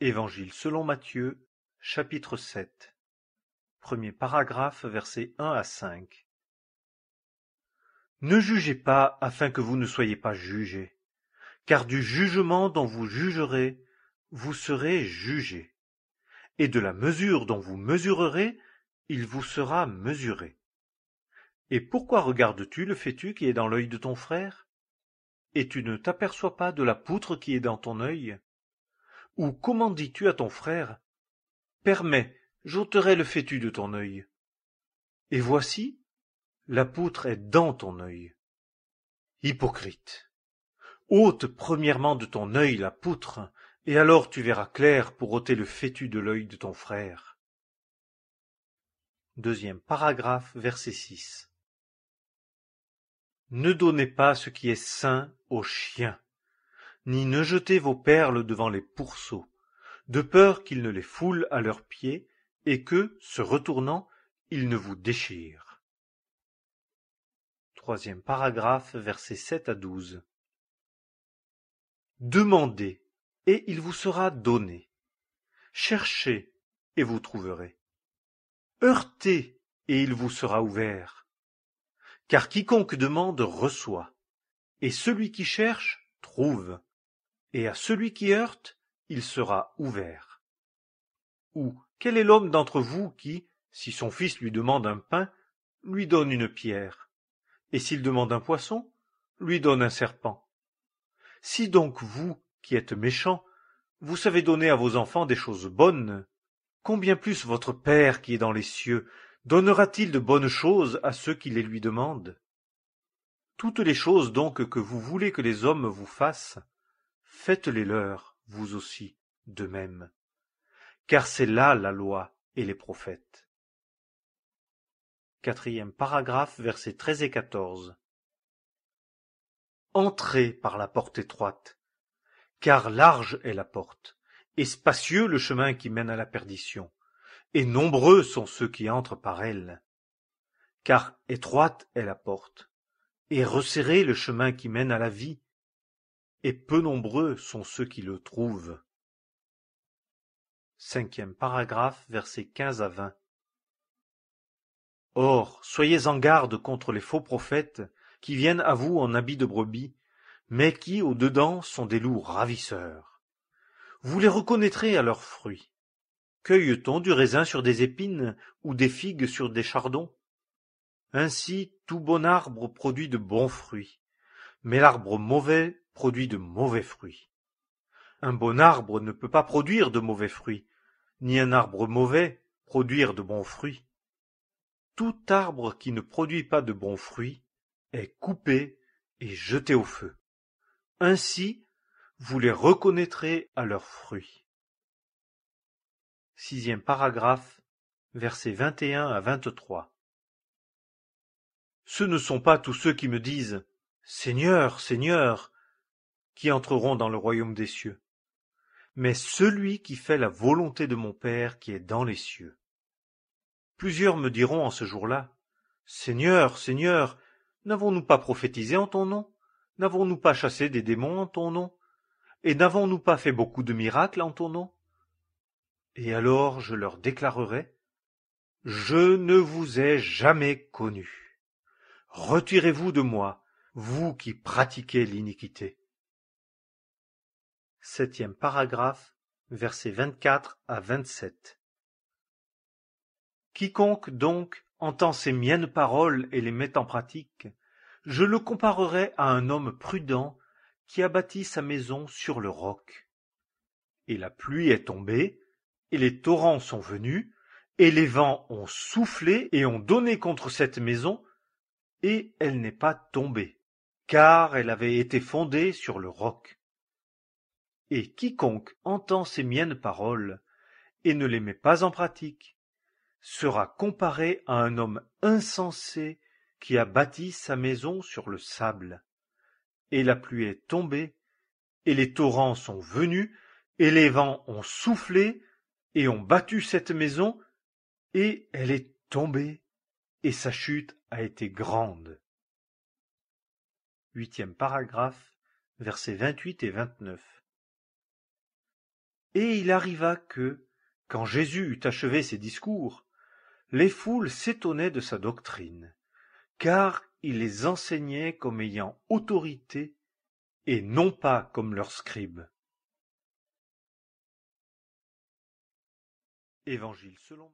Évangile selon Matthieu, chapitre 7. Premier paragraphe, versets 1 à 5. Ne jugez pas afin que vous ne soyez pas jugés, car du jugement dont vous jugerez, vous serez jugés, et de la mesure dont vous mesurerez, il vous sera mesuré. Et pourquoi regardes-tu le fétu qui est dans l'œil de ton frère, et tu ne t'aperçois pas de la poutre qui est dans ton œil? Ou comment dis-tu à ton frère, permets, j'ôterai le fétu de ton œil. Et voici, la poutre est dans ton œil. Hypocrite, ôte premièrement de ton œil la poutre, et alors tu verras clair pour ôter le fétu de l'œil de ton frère. Deuxième paragraphe, verset 6. Ne donnez pas ce qui est sain aux chiens, ni ne jetez vos perles devant les pourceaux, de peur qu'ils ne les foulent à leurs pieds, et que, se retournant, ils ne vous déchirent. Troisième paragraphe, versets 7 à 12. Demandez, et il vous sera donné. Cherchez, et vous trouverez. Heurtez, et il vous sera ouvert. Car quiconque demande reçoit, et celui qui cherche trouve, et à celui qui heurte, il sera ouvert. Ou quel est l'homme d'entre vous qui, si son fils lui demande un pain, lui donne une pierre, et s'il demande un poisson, lui donne un serpent? Si donc vous, qui êtes méchants, vous savez donner à vos enfants des choses bonnes, combien plus votre Père qui est dans les cieux donnera-t-il de bonnes choses à ceux qui les lui demandent? Toutes les choses donc que vous voulez que les hommes vous fassent, faites-les leur, vous aussi, de même. Car c'est là la loi et les prophètes. Quatrième paragraphe, versets 13 et 14. Entrez par la porte étroite, car large est la porte, et spacieux le chemin qui mène à la perdition, et nombreux sont ceux qui entrent par elle. Car étroite est la porte, et resserré le chemin qui mène à la vie, et peu nombreux sont ceux qui le trouvent. Cinquième paragraphe, versets 15 à 20. Or, soyez en garde contre les faux prophètes qui viennent à vous en habits de brebis, mais qui, au-dedans, sont des loups ravisseurs. Vous les reconnaîtrez à leurs fruits. Cueille-t-on du raisin sur des épines ou des figues sur des chardons? Ainsi, tout bon arbre produit de bons fruits, mais l'arbre mauvais produit de mauvais fruits. Un bon arbre ne peut pas produire de mauvais fruits, ni un arbre mauvais produire de bons fruits. Tout arbre qui ne produit pas de bons fruits est coupé et jeté au feu. Ainsi, vous les reconnaîtrez à leurs fruits. Sixième paragraphe, versets 21 à 23. Ce ne sont pas tous ceux qui me disent « Seigneur, Seigneur » qui entreront dans le royaume des cieux, mais celui qui fait la volonté de mon Père qui est dans les cieux. Plusieurs me diront en ce jour-là, « Seigneur, Seigneur, n'avons-nous pas prophétisé en ton nom? N'avons-nous pas chassé des démons en ton nom? Et n'avons-nous pas fait beaucoup de miracles en ton nom? » Et alors je leur déclarerai, « Je ne vous ai jamais connus. Retirez-vous de moi, vous qui pratiquez l'iniquité. » Septième paragraphe, versets 24 à 27. Quiconque donc entend ces miennes paroles et les met en pratique, je le comparerai à un homme prudent qui a bâti sa maison sur le roc. Et la pluie est tombée, et les torrents sont venus, et les vents ont soufflé et ont donné contre cette maison, et elle n'est pas tombée, car elle avait été fondée sur le roc. Et quiconque entend ces miennes paroles et ne les met pas en pratique sera comparé à un homme insensé qui a bâti sa maison sur le sable. Et la pluie est tombée, et les torrents sont venus, et les vents ont soufflé et ont battu cette maison, et elle est tombée, et sa chute a été grande. Huitième paragraphe, versets 28 et 29. Et il arriva que, quand Jésus eut achevé ses discours, les foules s'étonnaient de sa doctrine, car il les enseignait comme ayant autorité et non pas comme leurs scribes. Évangile selon